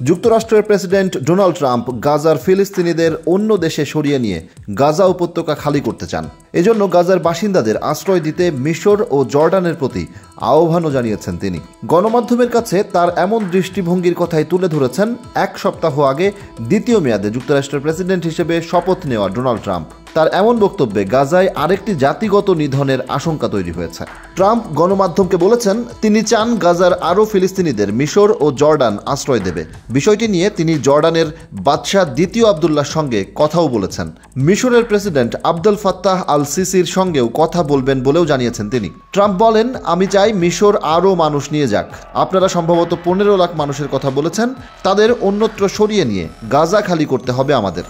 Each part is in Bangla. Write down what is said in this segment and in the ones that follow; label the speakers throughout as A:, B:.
A: যুক্তরাষ্ট্রের প্রেসিডেন্ট ডোনাল্ড ট্রাম্প গাজার ফিলিস্তিনিদের অন্য দেশে সরিয়ে নিয়ে গাজা উপত্যকা খালি করতে চান। এজন্য গাজার বাসিন্দাদের আশ্রয় দিতে মিশর ও জর্ডানের প্রতি আহ্বানও জানিয়েছেন তিনি। গণমাধ্যমের কাছে তার এমন দৃষ্টিভঙ্গির কথাই তুলে ধরেছেন এক সপ্তাহ আগে দ্বিতীয় মেয়াদে যুক্তরাষ্ট্রের প্রেসিডেন্ট হিসেবে শপথ নেওয়া ডোনাল্ড ট্রাম্প। তার এমন বক্তব্যে গাজায় আরেকটি জাতিগত নিধনের আশঙ্কা তৈরি হয়েছে। ট্রাম্প গণমাধ্যমকে বলেছেন তিনি চান গাজার আরও ফিলিস্তিনিদের মিশর ও জর্ডান আশ্রয় দেবে। বিষয়টি নিয়ে তিনি জর্ডানের বাদশাহ দ্বিতীয় আবদুল্লাহর সঙ্গে কথাও বলেছেন। মিশরের প্রেসিডেন্ট আবদুল ফাত্তাহ আল সিসির সঙ্গেও কথা বলবেন বলেও জানিয়েছেন তিনি। ট্রাম্প বলেন, আমি চাই মিশর আরও মানুষ নিয়ে যাক। আপনারা সম্ভবত 15 লাখ মানুষের কথা বলেছেন, তাদের অন্যত্র সরিয়ে নিয়ে গাজা খালি করতে হবে আমাদের।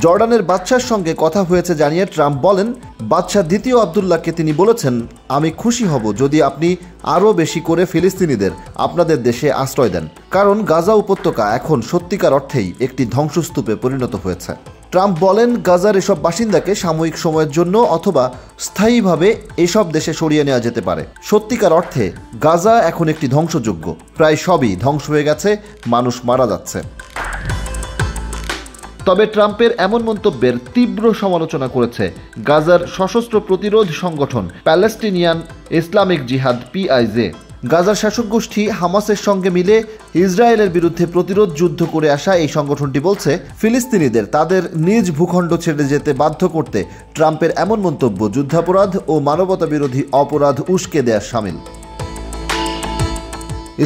A: জর্ডানের বাদশার সঙ্গে কথা হয়েছে জানিয়ে ট্রাম্প বলেন, বাদশাহ দ্বিতীয় আবদুল্লাহকে তিনি বলেছেন, আমি খুশি হব যদি আপনি আরও বেশি করে ফিলিস্তিনিদের আপনাদের দেশে আশ্রয় দেন, কারণ গাজা উপত্যকা এখন সত্যিকার অর্থেই একটি ধ্বংসস্তূপে পরিণত হয়েছে। ট্রাম্প বলেন, গাজার এসব বাসিন্দাকে সাময়িক সময়ের জন্য অথবা স্থায়ীভাবে এসব দেশে সরিয়ে নেওয়া যেতে পারে। সত্যিকার অর্থে গাজা এখন একটি ধ্বংসযোগ্য, প্রায় সবই ধ্বংস হয়ে গেছে, মানুষ মারা যাচ্ছে। তবে ট্রাম্পের এমন মন্তব্যের তীব্র সমালোচনা করেছে গাজার সশস্ত্র প্রতিরোধ সংগঠন প্যালেস্টিনিয়ান ইসলামিক জিহাদ PIJ। গাজার শাসক গোষ্ঠী হামাসের সঙ্গে মিলে ইসরায়েলের বিরুদ্ধে প্রতিরোধ যুদ্ধ করে আসা এই সংগঠনটি বলছে, ফিলিস্তিনিদের তাদের নিজ ভূখণ্ড ছেড়ে যেতে বাধ্য করতে ট্রাম্পের এমন মন্তব্য যুদ্ধাপরাধ ও মানবতা বিরোধী অপরাধ উস্কে দেওয়ার শামিল।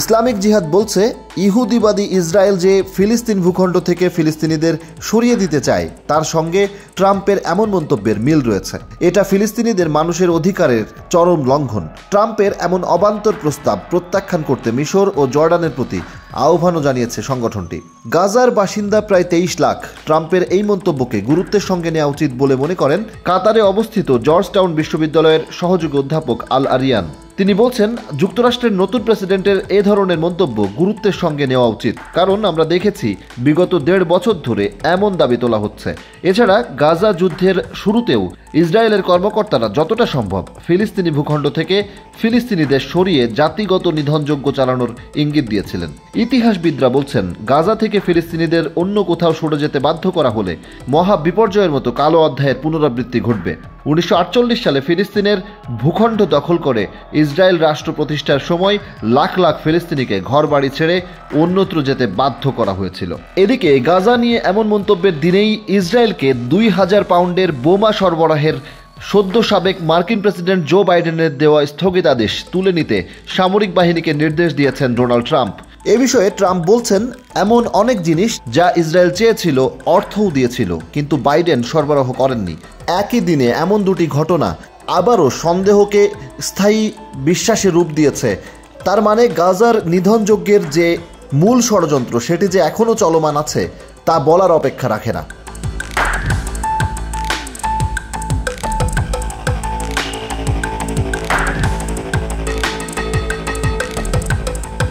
A: ইসলামিক জিহাদ বলছে, ইহুদিবাদী ইসরায়েল যে ফিলিস্তিন ভূখণ্ড থেকে ফিলিস্তিনিদের সরিয়ে দিতে চায় তার সঙ্গে ট্রাম্পের এমন মন্তব্যের মিল রয়েছে। এটা ফিলিস্তিনিদের মানুষের অধিকারের চরম লঙ্ঘন। ট্রাম্পের এমন অবান্তর প্রস্তাব প্রত্যাখ্যান করতে মিশর ও জর্ডানের প্রতি আহ্বানও জানিয়েছে সংগঠনটি। গাজার বাসিন্দা প্রায় 23 লাখ। ট্রাম্পের এই মন্তব্যকে গুরুত্বের সঙ্গে নেওয়া উচিত বলে মনে করেন কাতারে অবস্থিত জর্জটাউন বিশ্ববিদ্যালয়ের সহযোগী অধ্যাপক আল আরিয়ান। তিনি বলছেন, যুক্তরাষ্ট্রের নতুন প্রেসিডেন্টের এ ধরনের মন্তব্য গুরুত্বের সঙ্গে নেওয়া উচিত, কারণ আমরা দেখেছি বিগত 1.5 বছর ধরে এমন দাবি তোলা হচ্ছে। এছাড়া গাজা যুদ্ধের শুরুতেও ইসরায়েলের কর্মকর্তারা যতটা সম্ভব ফিলিস্তিনি ভূখণ্ড থেকে ফিলিস্তিনিদের সরিয়ে জাতিগত নিধনযজ্ঞ চালানোর ইঙ্গিত দিয়েছিলেন। ইতিহাসবিদরা বলছেন, গাজা থেকে ফিলিস্তিনিদের অন্য কোথাও সরে যেতে বাধ্য করা হলে মহা বিপর্যয়ের মতো কালো অধ্যায়ের পুনরাবৃত্তি ঘটবে। 1948 সালে ফিলিস্তিনের ভূখণ্ড দখল করে ইসরায়েল রাষ্ট্র প্রতিষ্ঠার সময় লাখ লাখ ফিলিস্তিনিকে ঘরবাড়ি ছেড়ে অন্যত্র যেতে বাধ্য করা হয়েছিল। এদিকে গাজা নিয়ে এমন মন্তব্যের দিনেই ইসরায়েলকে 2000 পাউন্ডের বোমা সরবরাহের সদ্য সাবেক মার্কিন প্রেসিডেন্ট জো বাইডেনের দেওয়া স্থগিতাদেশ তুলে নিতে সামরিক বাহিনীকে নির্দেশ দিয়েছেন ডোনাল্ড ট্রাম্প। এ বিষয়ে ট্রাম্প বলছেন, এমন অনেক জিনিস যা ইসরায়েল চেয়েছিল, অর্থও দিয়েছিল, কিন্তু বাইডেন সরবরাহ করেননি। একই দিনে এমন দুটি ঘটনা আবারও সন্দেহকে স্থায়ী বিশ্বাসে রূপ দিয়েছে। তার মানে গাজার নিধনযজ্ঞের যে মূল ষড়যন্ত্র সেটি যে এখনও চলমান আছে তা বলার অপেক্ষা রাখে না।